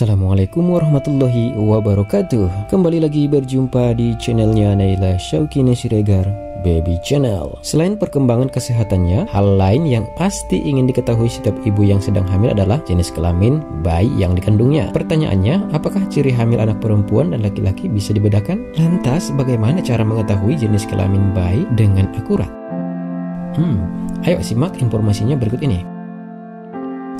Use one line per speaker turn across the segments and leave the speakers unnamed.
Assalamualaikum warahmatullahi wabarakatuh. Kembali lagi berjumpa di channelnya Naila Syaukini Siregar Baby Channel. Selain perkembangan kesehatannya, hal lain yang pasti ingin diketahui setiap ibu yang sedang hamil adalah jenis kelamin bayi yang dikandungnya. Pertanyaannya, apakah ciri hamil anak perempuan dan laki-laki bisa dibedakan? Lantas, bagaimana cara mengetahui jenis kelamin bayi dengan akurat? Ayo simak informasinya berikut ini.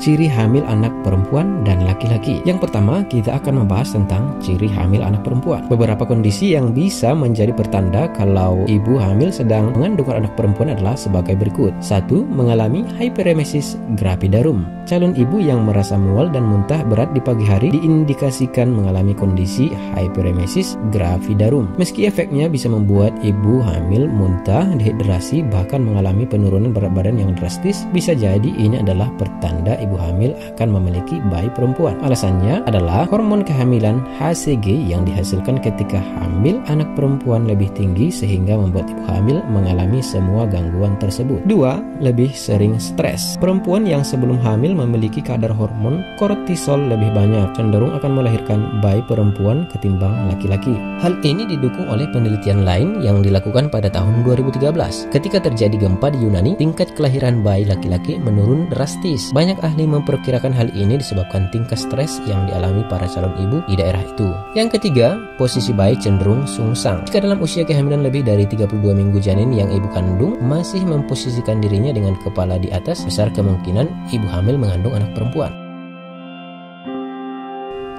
Ciri hamil anak perempuan dan laki-laki. Yang pertama, kita akan membahas tentang ciri hamil anak perempuan. Beberapa kondisi yang bisa menjadi pertanda kalau ibu hamil sedang mengandung anak perempuan adalah sebagai berikut. 1. Mengalami hyperemesis gravidarum. Calon ibu yang merasa mual dan muntah berat di pagi hari diindikasikan mengalami kondisi hyperemesis gravidarum. Meski efeknya bisa membuat ibu hamil muntah, dehidrasi, bahkan mengalami penurunan berat badan yang drastis, bisa jadi ini adalah pertanda ibu hamil akan memiliki bayi perempuan. Alasannya adalah hormon kehamilan HCG yang dihasilkan ketika hamil anak perempuan lebih tinggi sehingga membuat ibu hamil mengalami semua gangguan tersebut. 2. Lebih sering stres. Perempuan yang sebelum hamil memiliki kadar hormon kortisol lebih banyak, cenderung akan melahirkan bayi perempuan ketimbang laki-laki. Hal ini didukung oleh penelitian lain yang dilakukan pada tahun 2013. Ketika terjadi gempa di Yunani, tingkat kelahiran bayi laki-laki menurun drastis. Banyak ahli memperkirakan hal ini disebabkan tingkat stres yang dialami para calon ibu di daerah itu. Yang ketiga, posisi bayi cenderung sungsang. Jika dalam usia kehamilan lebih dari 32 minggu janin yang ibu kandung masih memposisikan dirinya dengan kepala di atas, besar kemungkinan ibu hamil mengandung anak perempuan.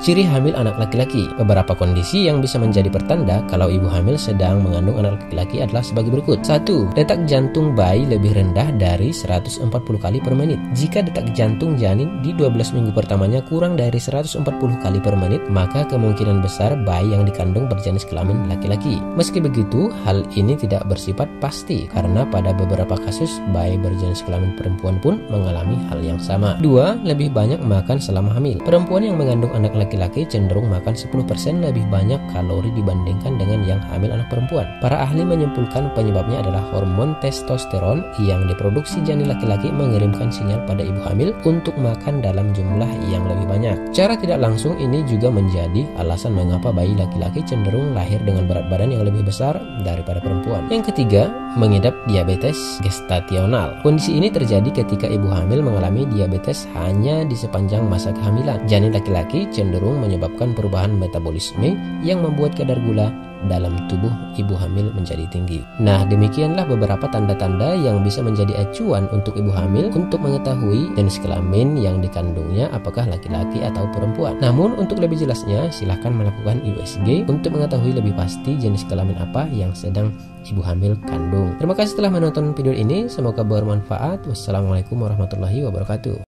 Ciri hamil anak laki-laki. Beberapa kondisi yang bisa menjadi pertanda kalau ibu hamil sedang mengandung anak laki-laki adalah sebagai berikut. 1. Detak jantung bayi lebih rendah dari 140 kali per menit. Jika detak jantung janin di 12 minggu pertamanya kurang dari 140 kali per menit, maka kemungkinan besar bayi yang dikandung berjenis kelamin laki-laki. Meski begitu, hal ini tidak bersifat pasti karena pada beberapa kasus bayi berjenis kelamin perempuan pun mengalami hal yang sama. 2. Lebih banyak makan selama hamil. Perempuan yang mengandung anak laki-laki cenderung makan 10% lebih banyak kalori dibandingkan dengan yang hamil anak perempuan. Para ahli menyimpulkan penyebabnya adalah hormon testosteron yang diproduksi janin laki-laki mengirimkan sinyal pada ibu hamil untuk makan dalam jumlah yang lebih banyak. Secara tidak langsung ini juga menjadi alasan mengapa bayi laki-laki cenderung lahir dengan berat badan yang lebih besar daripada perempuan. Yang ketiga, mengidap diabetes gestasional. Kondisi ini terjadi ketika ibu hamil mengalami diabetes hanya di sepanjang masa kehamilan. Janin laki-laki cenderung menyebabkan perubahan metabolisme yang membuat kadar gula dalam tubuh ibu hamil menjadi tinggi. Nah, demikianlah beberapa tanda-tanda yang bisa menjadi acuan untuk ibu hamil untuk mengetahui jenis kelamin yang dikandungnya apakah laki-laki atau perempuan. Namun, untuk lebih jelasnya, silahkan melakukan USG untuk mengetahui lebih pasti jenis kelamin apa yang sedang ibu hamil kandung. Terima kasih telah menonton video ini, semoga bermanfaat. Wassalamualaikum warahmatullahi wabarakatuh.